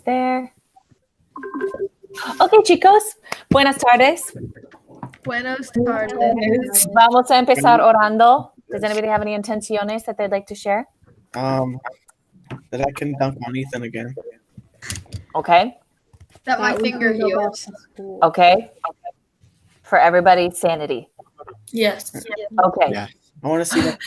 almost there. Okay, chicos. Buenas tardes. Buenas tardes. Vamos a empezar orando. Does anybody have any intenciones that they'd like to share? That I can dunk on Ethan again. Okay. That my finger heals. Okay. For everybody's sanity. Yes. Okay. Yeah. I want to see that.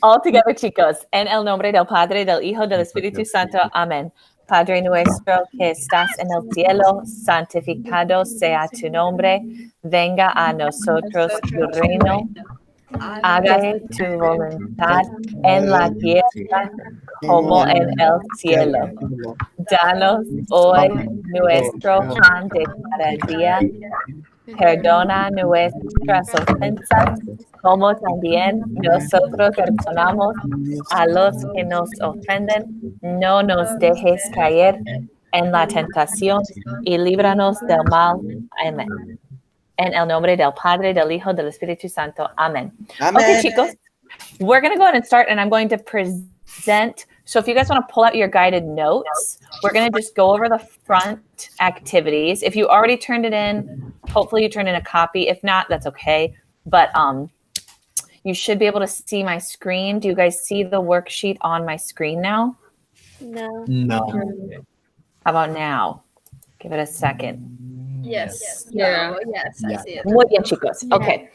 All together, chicos. En el nombre del Padre, del Hijo, del Espíritu Santo. Amén. Padre nuestro que estás en el cielo, santificado sea tu nombre. Venga a nosotros tu reino. Hágase tu voluntad en la tierra como en el cielo. Danos hoy nuestro pan de cada día. Perdona nuestras ofensas, como también nosotros perdonamos a los que nos ofenden. No nos dejes caer en la tentación y líbranos del mal. Amén. En el nombre del Padre, del Hijo, del Espíritu Santo. Amén. Okay, chicos, we're going to go ahead and start, and I'm going to present. So if you guys want to pull out your guided notes, we're going to just go over the front activities. If you already turned it in, hopefully you turned in a copy. If not, that's okay. But you should be able to see my screen. Do you guys see the worksheet on my screen now? No. How about now? Give it a second. Yes. Yeah. No, yes, I see it. Muy bien, chicos. Okay.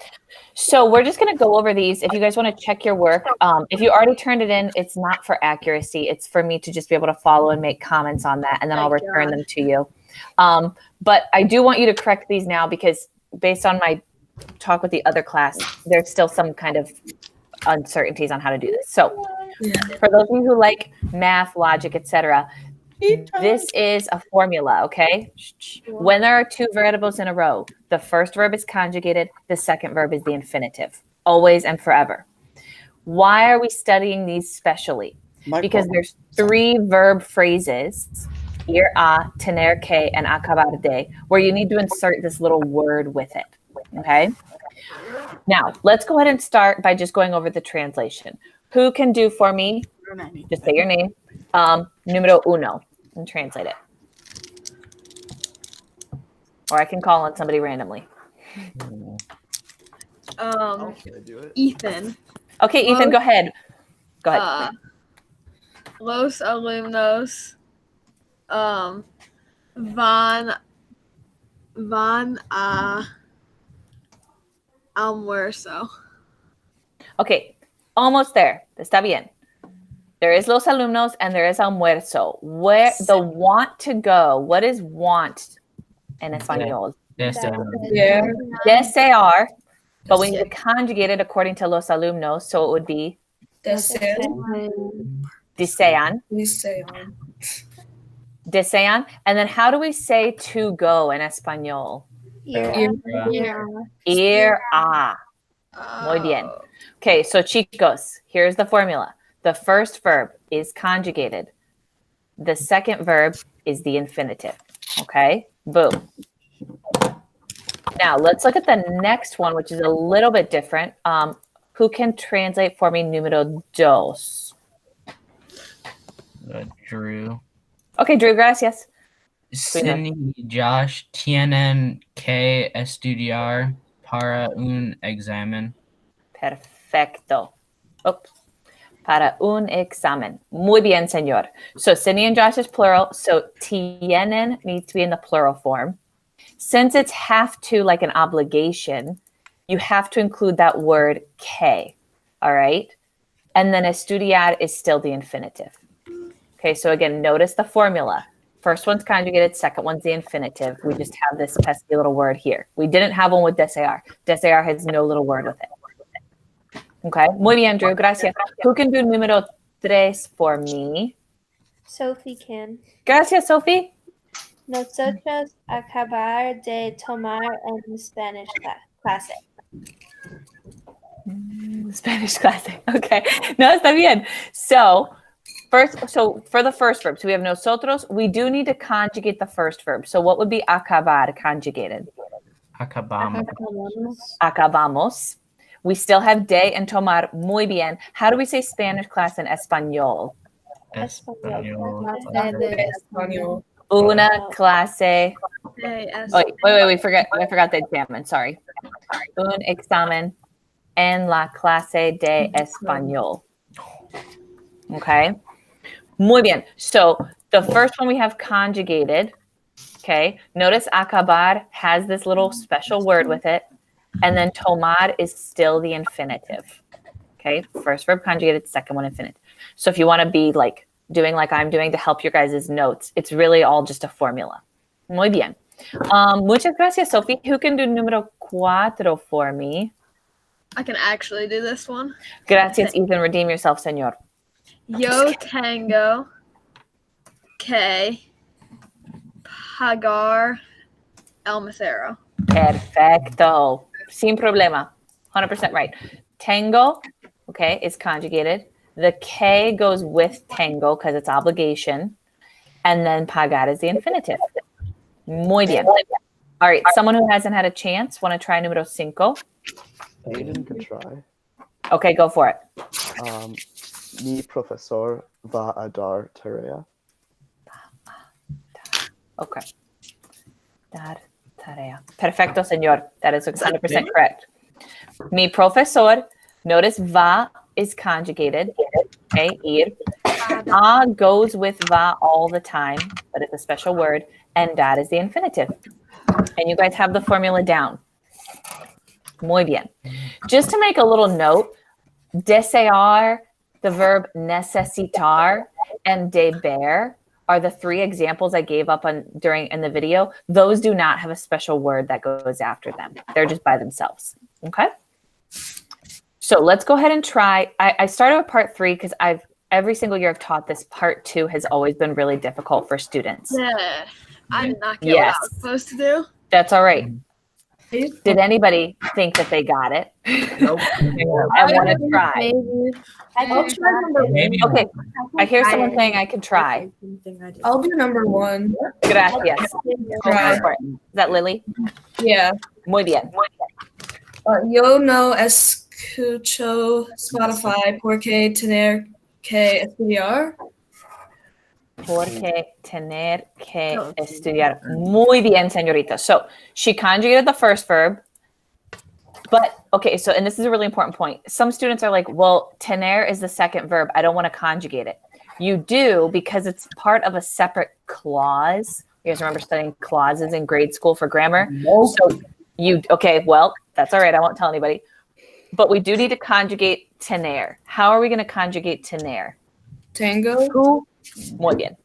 So we're just going to go over these. If you guys want to check your work, if you already turned it in, it's not for accuracy. It's for me to just be able to follow and make comments on that, and then I'll return them to you. But I do want you to correct these now because based on my talk with the other class, there's still some kind of uncertainties on how to do this. So for those of you who like math, logic, etc., this is a formula, okay? When there are two variables in a row, the first verb is conjugated, the second verb is the infinitive, always and forever. Why are we studying these specially? Because there's three verb phrases, ir a, tener que, and acabar de, where you need to insert this little word with it, okay? Now, let's go ahead and start by just going over the translation. Who can do for me, just say your name, numero uno, and translate it. Or I can call on somebody randomly. Ethan. Okay, Ethan, go ahead. Go ahead. Los alumnos van a almuerzo. Okay, almost there. Está bien. There is los alumnos and there is almuerzo. Where the want to go? What is want in español? Desear. But we need to conjugate it according to los alumnos, so it would be desean. Desean. And then how do we say to go in español? Ir a. Muy bien. Okay, so chicos, here's the formula. The first verb is conjugated. The second verb is the infinitive. Okay, boom. Now let's look at the next one, which is a little bit different. Who can translate for me numero dos? Drew. Okay, Drew, gracias. Cindy, Josh, tienen que estudiar para un examen. Perfecto. Oops. Para un examen. Muy bien, señor. So Cindy and Josh is plural. So tienen needs to be in the plural form. Since it's have to, like an obligation, you have to include that word que. All right. And then estudiar is still the infinitive. Okay. So again, notice the formula. First one's conjugated. Second one's the infinitive. We just have this pesky little word here. We didn't have one with desear. Desear has no little word with it. Okay. Muy bien, Drew. Gracias. Who can do número tres for me? Sophie can. Gracias, Sophie. Nosotros acabar de tomar en Spanish clase. Spanish clase. Okay. No, está bien. So for the first verb, so we have nosotros. We do need to conjugate the first verb. So what would be acabar conjugated? Acabamos. Acabamos. We still have de and tomar. Muy bien. How do we say Spanish class in español? español. Español. Una clase. Yes. Wait, we forgot the examen, sorry. Un examen en la clase de español. Okay. Muy bien. So the first one we have conjugated. Okay. Notice acabar has this little special word with it. And then tomar is still the infinitive. Okay. First verb conjugated, second one infinitive. So if you want to be like doing like I'm doing to help your guys' notes, it's really all just a formula. Muy bien. Muchas gracias, Sophie. Who can do número 4 for me? I can actually do this one. Gracias, Ethan. Redeem yourself, señor. Yo tengo que pagar el mesero. Perfecto. Sin problema. 100% right. Tengo, okay, is conjugated. The que goes with tengo because it's obligation. And then pagar is the infinitive. Muy bien. All right. Someone who hasn't had a chance, want to try número 5? Aiden can try. Okay, go for it. Mi profesor va a dar tarea. Okay. Dar tarea. Perfecto, señor. That is 100% correct. Mi profesor, notice va is conjugated. Okay, ir. A goes with va all the time, but it's a special word. And dar is the infinitive. And you guys have the formula down. Muy bien. Just to make a little note, desear, the verb necesitar, and deber are the 3 examples I gave up on in the video. Those do not have a special word that goes after them. They're just by themselves. Okay. So let's go ahead and try. I started with part 3 because every single year I've taught this. Part 2 has always been really difficult for students. Yeah. I did not get what I was supposed to do. That's all right. Did anybody think that they got it? Nope. I want to try. Maybe. I'll try number Maybe. Okay. I hear someone saying I can try. I'll do number 1. Gracias. Try. Is that Lily? Yeah. Muy bien. Yo no escucho Spotify porque tener que estudiar. Porque tener que estudiar. Muy bien, señorita. So she conjugated the first verb. But, okay, so, and this is a really important point. Some students are like, well, tener is the second verb. I don't want to conjugate it. You do because it's part of a separate clause. You guys remember studying clauses in grade school for grammar? Nope. So okay, well, that's all right. I won't tell anybody. But we do need to conjugate tener. How are we going to conjugate tener? Tango. Muy bien.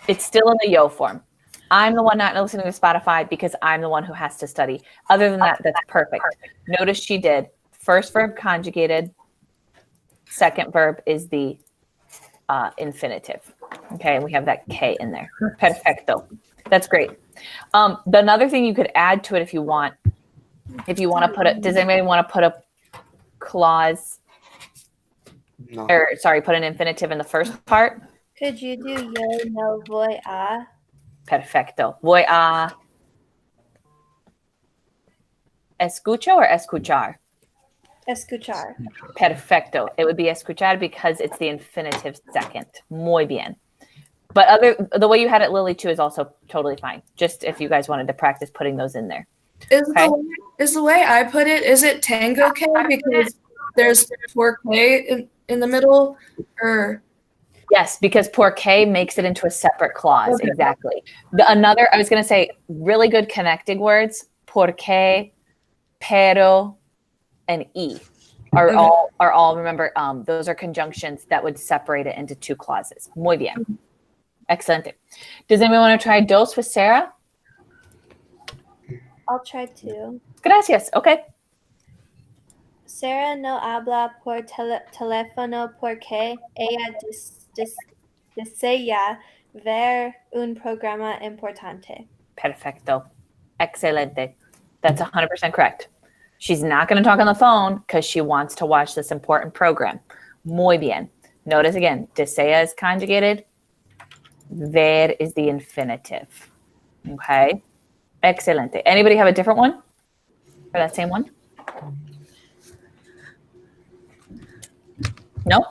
It's still in the yo form. I'm the one not listening to Spotify because I'm the one who has to study. Other than that, that's perfect. Notice she did. First verb conjugated. Second verb is the infinitive. Okay, and we have that K in there. Perfecto. That's great. Another thing you could add to it if you want to put it, does anybody want to put a clause No. or sorry, put an infinitive in the first part? Could you do yo no voy a? Perfecto. Voy a escucho or escuchar? Escuchar. Perfecto. It would be escuchar because it's the infinitive second. Muy bien. But the way you had it, Lily, too, is also totally fine. Just if you guys wanted to practice putting those in there. Is the way I put it, is it tango K because there's 4K in the middle? Or Yes, because porque makes it into a separate clause. Okay. Exactly. I was going to say, really good connecting words, porque, pero, and y are all remember, those are conjunctions that would separate it into 2 clauses. Muy bien. Excelente. Does anyone want to try dos with Sarah? I'll try to. Gracias. Okay. Sarah no habla por teléfono porque ella desea ver un programa importante. Perfecto. Excelente. That's 100% correct. She's not going to talk on the phone because she wants to watch this important program. Muy bien. Notice again, desea is conjugated. Ver is the infinitive. Okay. Excelente. Anybody have a different one for that same one? No?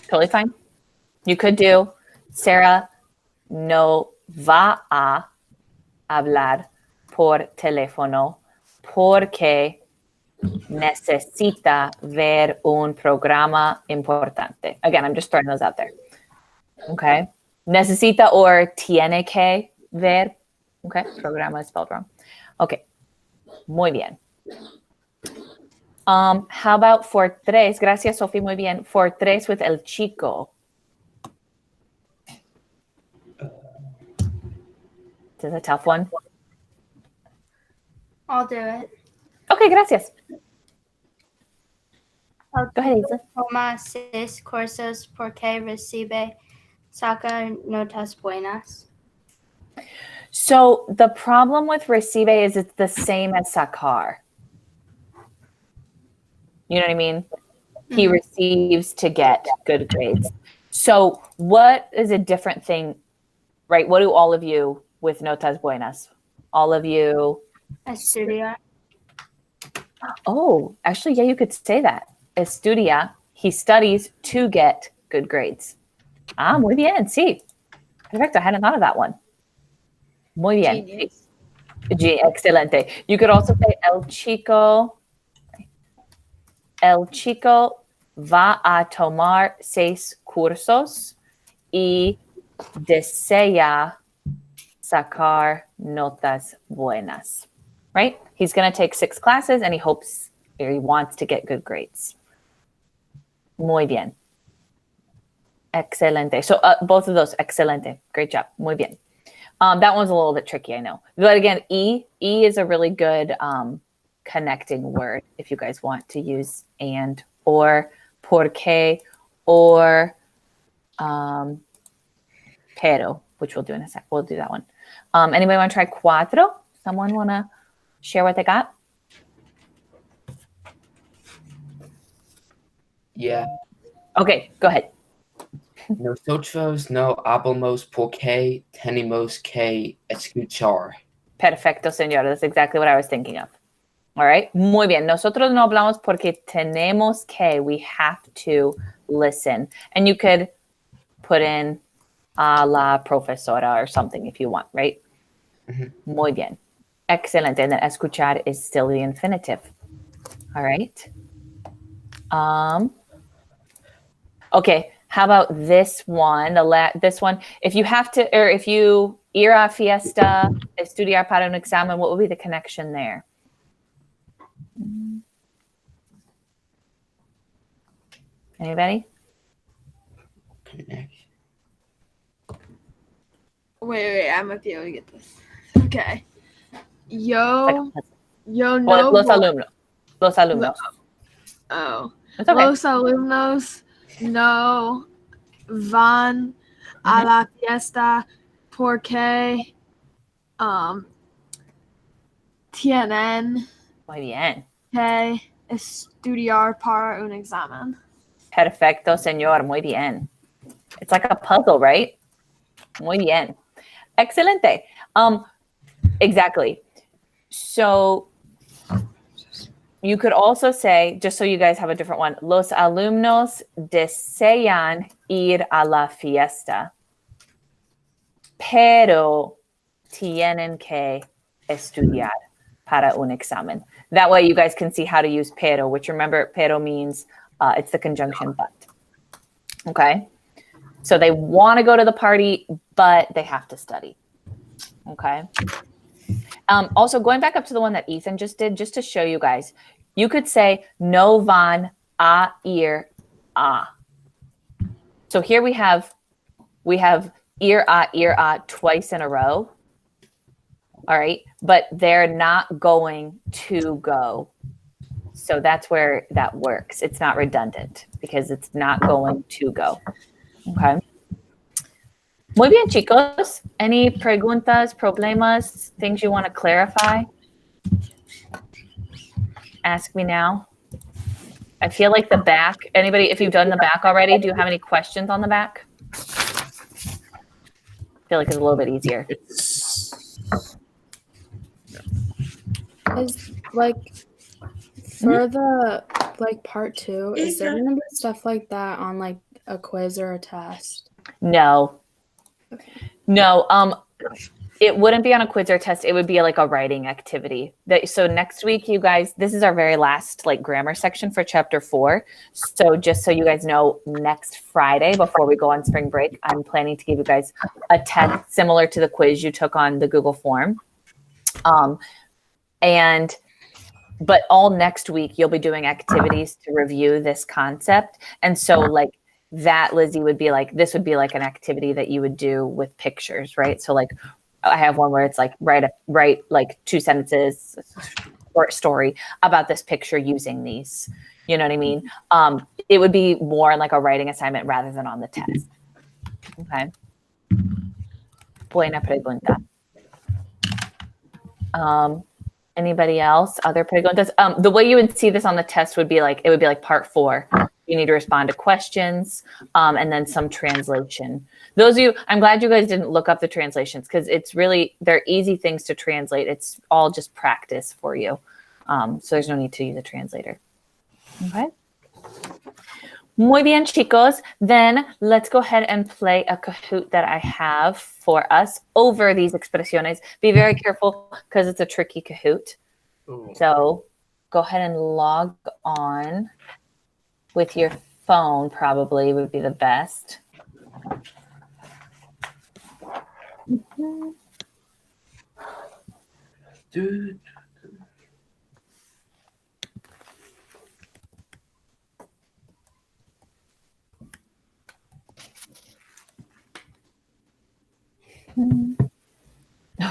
Totally fine. You could do Sarah no va a hablar por teléfono porque necesita ver un programa importante. Again, I'm just throwing those out there. Okay. Necesita or tiene que ver. Okay. Programa is spelled wrong. Okay. Muy bien. How about for tres? Gracias, Sophie. Muy bien. For tres with el chico. This is a tough one. I'll do it. Okay, gracias. Go ahead, Isa. Toma 6 cursos porque recibe saca notas buenas. So the problem with recibe is it's the same as sacar. You know what I mean? He receives to get good grades. So what is a different thing, right? What do all of you with notas buenas? All of you. Estudiar. Oh, actually, yeah, you could say that. Estudia. He studies to get good grades. Ah, muy bien. Sí. Perfecto. I hadn't thought of that one. Muy bien. Genius. Excelente. You could also say el chico va a tomar 6 cursos y desea sacar notas buenas, right? He's going to take 6 classes and he hopes or he wants to get good grades. Muy bien. Excelente. So both of those, excelente. Great job. Muy bien. That one's a little bit tricky, I know. But again, E is a really good connecting word if you guys want to use and or porque or pero, which we'll do in a sec. We'll do that one. Anybody want to try cuatro? Someone want to share what they got? Yeah. Okay, go ahead. Nosotros no hablamos porque tenemos que escuchar. Perfecto, señor. That's exactly what I was thinking of. All right. Muy bien. Nosotros no hablamos porque tenemos que. We have to listen. And you could put in a la profesora or something if you want, right? Muy bien. Excelente. And then escuchar is still the infinitive. All right. Okay. How about this one? This one, if you have to, or if you ir a fiesta, estudiar para un examen, what would be the connection there? Anybody? Wait, I might be able to get this. Okay. Yo no. Los alumnos. Los alumnos. Oh. It's okay. Los alumnos no van a la fiesta porque tienen Muy bien. que estudiar para un examen. Perfecto, señor. Muy bien. It's like a puzzle, right? Muy bien. Excelente. Exactly. So you could also say, just so you guys have a different one, los alumnos desean ir a la fiesta, pero tienen que estudiar para un examen. That way you guys can see how to use pero, which remember, pero means it's the conjunction but. Okay? So they want to go to the party, but they have to study. Okay? Also, going back up to the one that Ethan just did, just to show you guys, you could say no van a ir a. So here we have ir a twice in a row. All right, but they're not going to go. So that's where that works. It's not redundant because it's not going to go. Okay. Muy bien, chicos. Any preguntas, problemas, things you want to clarify? Ask me now. I feel like the back, anybody, if you've done the back already, do you have any questions on the back? I feel like it's a little bit easier. Is like for the like part 2, is there gonna be stuff like that on like a quiz or a test? No. No. It wouldn't be on a quiz or test. It would be like a writing activity. So next week, you guys, this is our very last like grammar section for chapter 4. So just so you guys know, next Friday before we go on spring break, I'm planning to give you guys a test similar to the quiz you took on the Google form. But all next week, you'll be doing activities to review this concept. And so like that, Lizzie, would be like, this would be like an activity that you would do with pictures, right? So like, I have one where it's like write like 2 sentences or story about this picture using these. You know what I mean? It would be more like a writing assignment rather than on the test. Okay. Buena pregunta. Anybody else? Other preguntas? The way you would see this on the test would be like, it would be like part 4. You need to respond to questions and then some translation. Those of you, I'm glad you guys didn't look up the translations because it's really, they're easy things to translate. It's all just practice for you. So there's no need to use a translator. Okay. Muy bien, chicos. Then let's go ahead and play a Kahoot that I have for us over these expresiones. Be very careful because it's a tricky Kahoot. Ooh. So go ahead and log on with your phone, probably would be the best. Dude.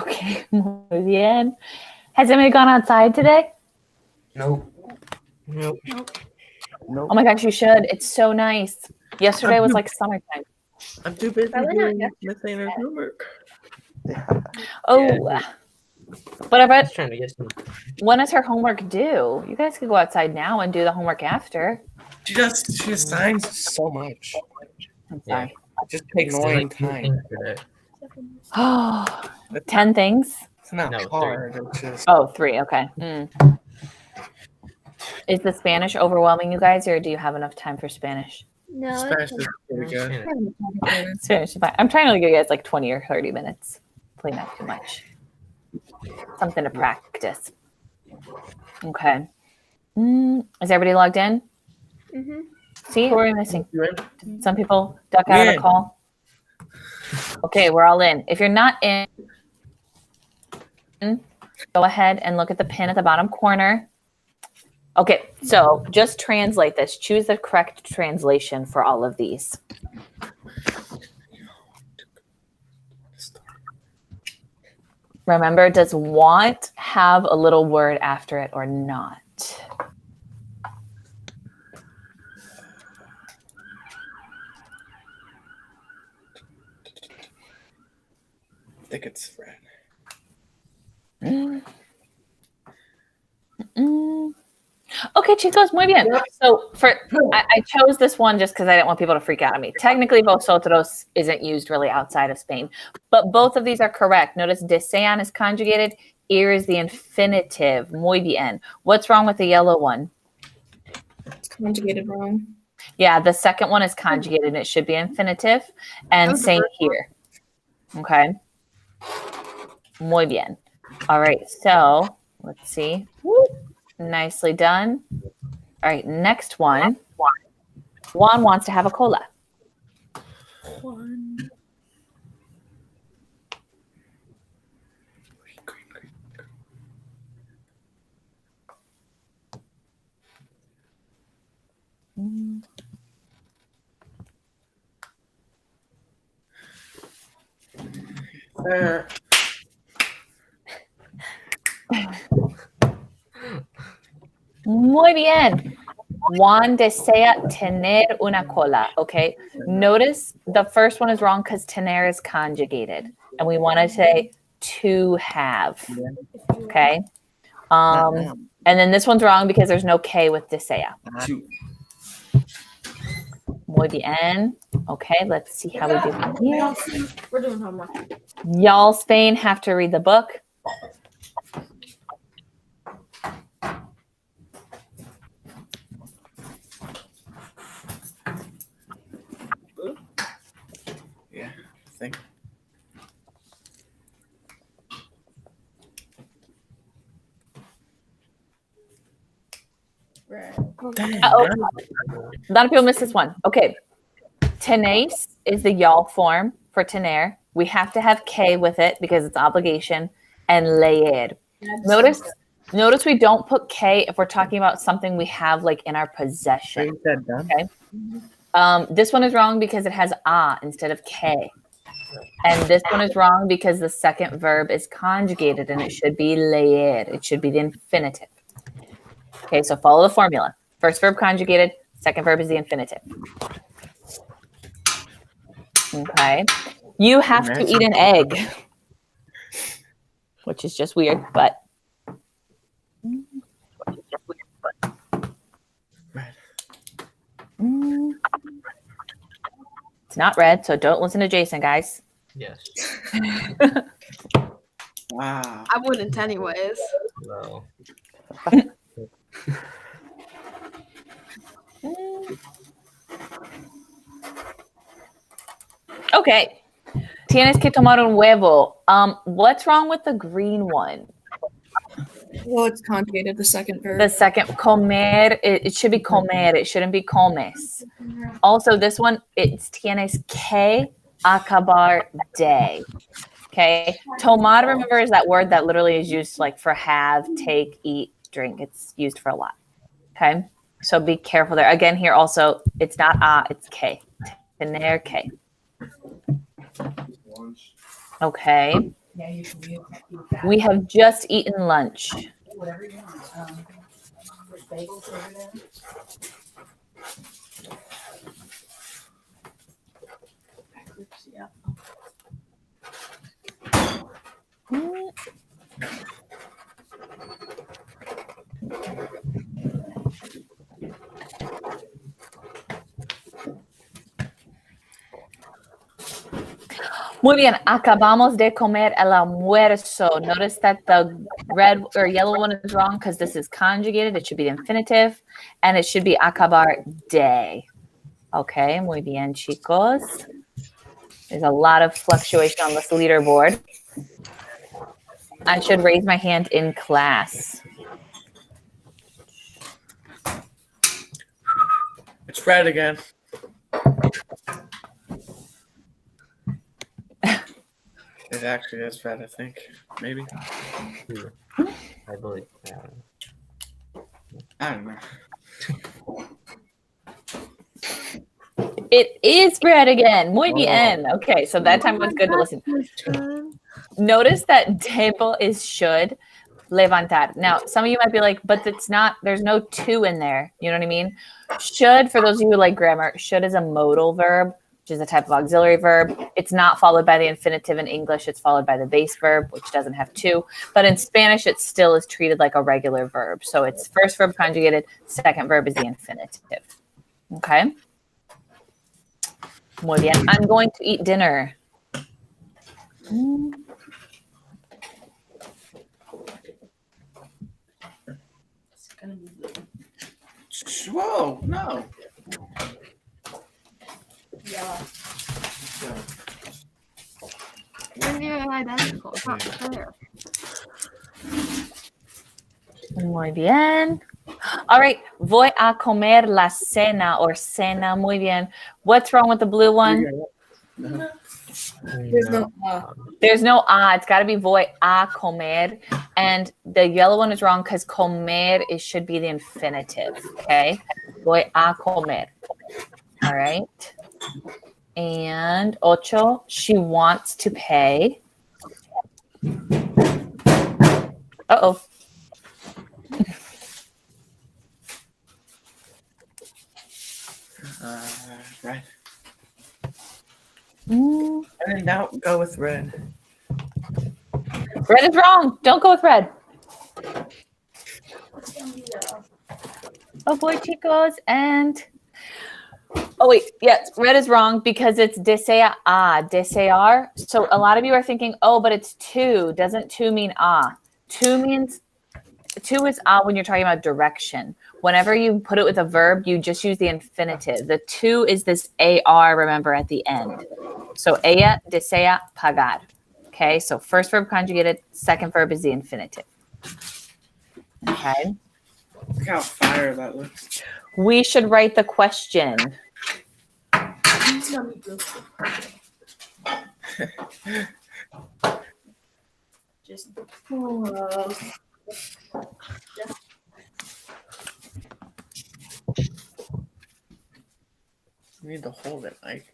Okay, muy bien. Has anybody gone outside today? Nope. Nope. Nope. Oh my gosh, you should. It's so nice. Yesterday was like summertime. I'm too busy Probably not doing Miss Anna's homework. Oh, Yeah. but I I bet, was trying to get some. when is her homework due? You guys could go outside now and do the homework after. She assigns so much. I'm sorry. It just takes Like, annoying time. Oh, 10 things? It's not No, 3. hard. It's just Oh, 3. Okay. Is the Spanish overwhelming you guys, or do you have enough time for Spanish? No, Spanish it's is pretty good. Spanish is fine. I'm trying to give you guys like 20 or 30 minutes. Hopefully not too much. Something to practice. Okay. Is everybody logged in? mm-hmm. See, who are we missing? You in? Did some people duck out of the call? Okay, we're all in. If you're not in, go ahead and look at the pin at the bottom corner. Okay, so just translate this. Choose the correct translation for all of these. Remember, does want have a little word after it or not? I think it's Fred. Okay, chicos, muy bien. So I chose this one just because I didn't want people to freak out on me. Technically, vosotros isn't used really outside of Spain, but both of these are correct. Notice desean is conjugated. Ir is the infinitive. Muy bien. What's wrong with the yellow one? It's conjugated wrong. Yeah, the second one is conjugated and it should be infinitive. And same here. Okay. Muy bien. All right, so let's see. Woo. Nicely done. All right, next one. Juan wants to have a cola. One. Muy bien. Juan desea tener una cola. Okay. Notice the first one is wrong because tener is conjugated. And we want to say to have. Okay. And then this one's wrong because there's no K with desea. Muy bien. Okay, let's see how we do here. We're doing homework. Y'all, Spain, have to read the book. Dang, Uh-oh. man. A lot of people miss this one. Okay. Tenace is the y'all form for tener. We have to have K with it because it's obligation. And leer. Notice we don't put K if we're talking about something we have like in our possession. Is that done? Okay. This one is wrong because it has a instead of K. And this one is wrong because the second verb is conjugated and it should be leer. It should be the infinitive. Okay, so follow the formula. First verb conjugated, second verb is the infinitive. Okay. You have to eat an egg, which is just weird, but. It's not red, so don't listen to Jason, guys. Yes. Wow. I wouldn't anyways. No. Okay. Tienes que tomar un huevo. What's wrong with the green one? Well, it's conjugated, the second verb. The second, comer, it should be comer. It shouldn't be comes. Also, this one, it's tienes que acabar de. Okay. Tomar, remember, is that word that literally is used like for have, take, eat, drink. It's used for a lot. Okay. So be careful there. Again, here also, it's not a, it's K. Tener K. Okay. We have just eaten lunch. Muy bien, acabamos de comer el almuerzo. Notice that the red or yellow one is wrong because this is conjugated. It should be the infinitive, and it should be acabar de. Okay, muy bien, chicos. There's a lot of fluctuation on this leaderboard. I should raise my hand in class. It's red again. It actually is red, I think. Maybe. I believe. I don't know. It is red again. Muy bien. Okay, so that time was good to listen. Notice that table is should levantar. Now, some of you might be like, but it's not, there's no to in there. You know what I mean? Should, for those of you who like grammar, should is a modal verb, which is a type of auxiliary verb. It's not followed by the infinitive in English. It's followed by the base verb, which doesn't have to. But in Spanish, it still is treated like a regular verb. So it's first verb conjugated, second verb is the infinitive. Okay? Muy bien. I'm going to eat dinner. Whoa, no. They're nearly identical. It's not fair. Muy bien. All right. Voy a comer la cena or cena. Muy bien. What's wrong with the blue one? There's no There's no a. It's got to be voy a comer. And the yellow one is wrong because comer should be the infinitive. Okay. Voy a comer. All right. And ocho, she wants to pay. Uh-oh. Red. Mm. And then now go with red. Red is wrong. Don't go with red. Oh boy, chicos. And oh wait, yes, red is wrong because it's desea a, desear. So a lot of you are thinking, oh, but it's to. Doesn't to mean a? To is a when you're talking about direction. Whenever you put it with a verb, you just use the infinitive. The to is this AR, remember, at the end. So ella desea pagar. Okay, so first verb conjugated, second verb is the infinitive. Okay. Look how fire that looks. We should write the question. Just You need to hold it, Mike.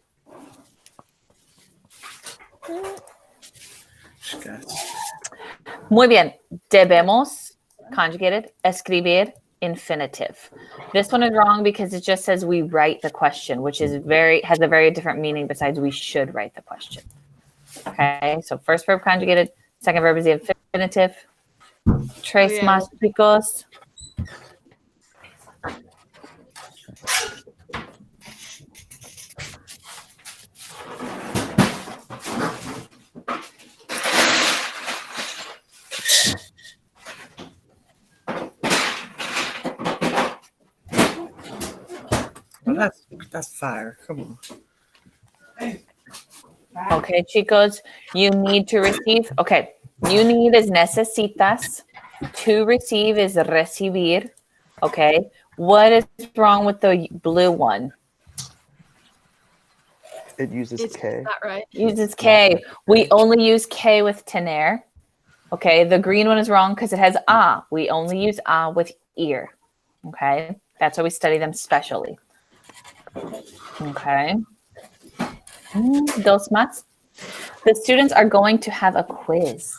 Muy bien. Debemos, conjugated, escribir, infinitive. This one is wrong because it just says we write the question, which is has a very different meaning besides we should write the question. Okay, so first verb conjugated, second verb is the infinitive. Tres más, chicos. Well, that's fire. Come on. Okay, chicos, you need to receive. Okay, you need is necesitas. To receive is recibir. Okay, what is wrong with the blue one? It uses It's K. not right. Uses K. We only use K with tener. Okay, the green one is wrong because it has a. We only use a with ear. Okay, that's why we study them specially. Okay. Dos más. The students are going to have a quiz.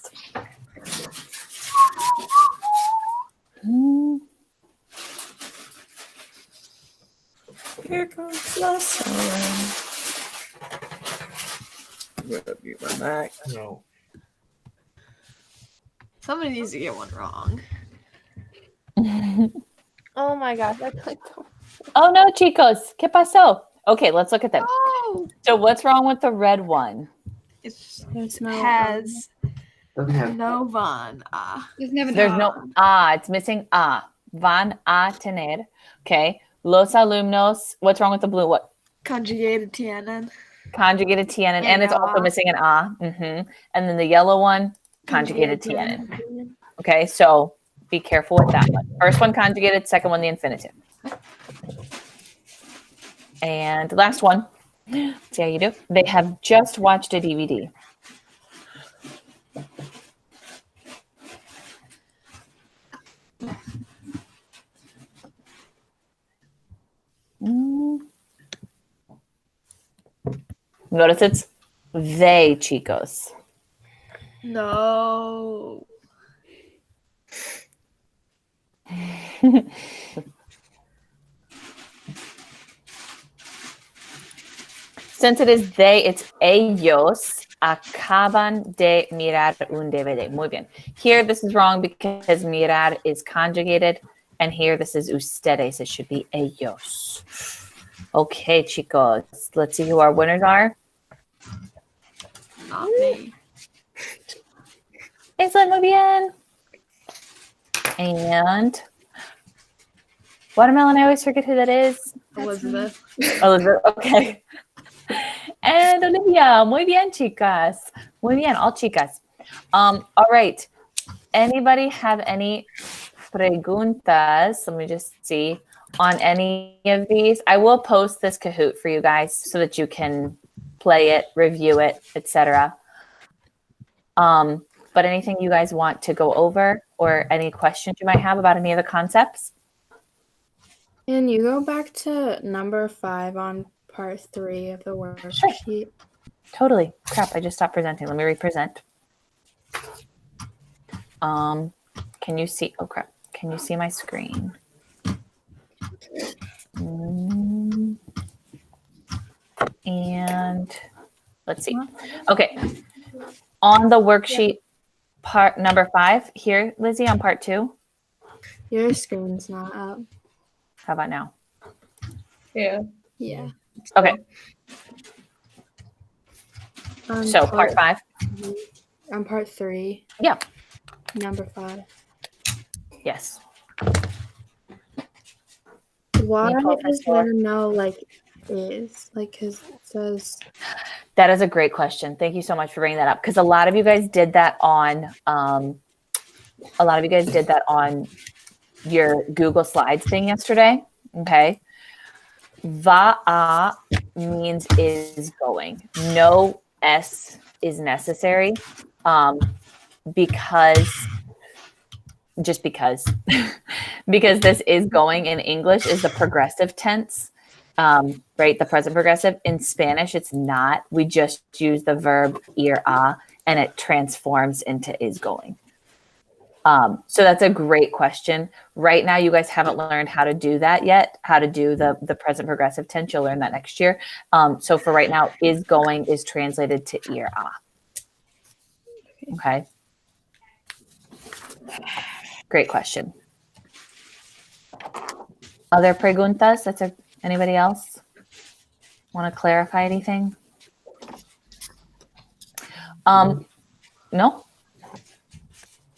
Here comes the sun. I'm gonna mute my mic. No. Somebody needs to get one wrong. Oh my gosh, I clicked on. Oh no, chicos, ¿qué pasó? Okay, let's look at them. Oh, So what's wrong with the red one? it There's no. has Doesn't have. no van. There's no it's missing a. Van a tener. Okay. Los alumnos. What's wrong with the blue? What? Conjugated TNN. Conjugated TNN, and it's also missing an a. And then the yellow one, conjugated TNN. Okay, so be careful with that one. First one conjugated, second one the infinitive. And last one. See how you do? They have just watched a DVD. Notice it's they, chicos. No. Since it is they, it's ellos acaban de mirar un DVD. Muy bien. Here, this is wrong because mirar is conjugated, and here this is ustedes. It should be ellos. Okay, chicos. Let's see who our winners are. Not me. Excellent, muy bien. And watermelon, I always forget who that is. Elizabeth. Elizabeth, okay. And Olivia, muy bien, chicas. Muy bien, all chicas. All right. Anybody have any preguntas? Let me just see on any of these. I will post this Kahoot for you guys so that you can play it, review it, etc. But anything you guys want to go over or any questions you might have about any of the concepts? Can you go back to number 5 on part 3 of the worksheet? Totally. Crap, I just stopped presenting. Let me re-present. Can you see? Oh, crap. Can you see my screen? And let's see. Okay. On the worksheet, part number 5 here, Lizzie, on part 2. Your screen's not up. How about now? Yeah. Yeah. Okay. On So part 5. On part 3. Yeah. Number 5. Yes. Why Nicole, is there no is? Because it says. That is a great question. Thank you so much for bringing that up. Because a lot of you guys did that on your Google Slides thing yesterday. Okay. Va means is going. No S is necessary because because this is going in English is the progressive tense, right? The present progressive. In Spanish, it's not. We just use the verb ir a and it transforms into is going. So that's a great question. Right now, you guys haven't learned how to do that yet, how to do the present progressive tense. You'll learn that next year. So for right now, is going is translated to ir a. Okay. Great question. Other preguntas? Anybody else want to clarify anything? No?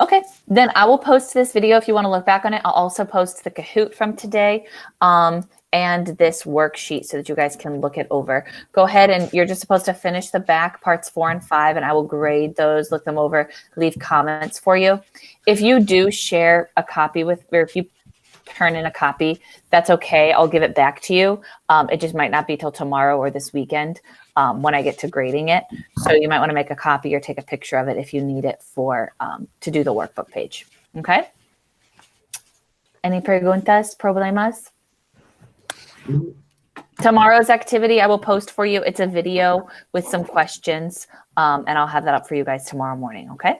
Okay, then I will post this video if you want to look back on it. I'll also post the Kahoot from today and this worksheet so that you guys can look it over. Go ahead and you're just supposed to finish the back parts 4 and 5, and I will grade those, look them over, leave comments for you. If you do share a copy or if you turn in a copy, that's okay. I'll give it back to you. It just might not be till tomorrow or this weekend when I get to grading it. So you might want to make a copy or take a picture of it if you need it for to do the workbook page. Okay? Any preguntas, problemas? Tomorrow's activity I will post for you. It's a video with some questions, and I'll have that up for you guys tomorrow morning. Okay?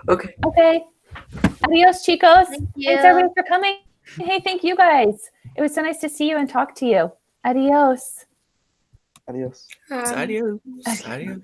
Okay. Okay. Adios, chicos. Thank you. Thanks, everybody, for coming. Hey, thank you, guys. It was so nice to see you and talk to you. Adios. Adios. Adios. Adios.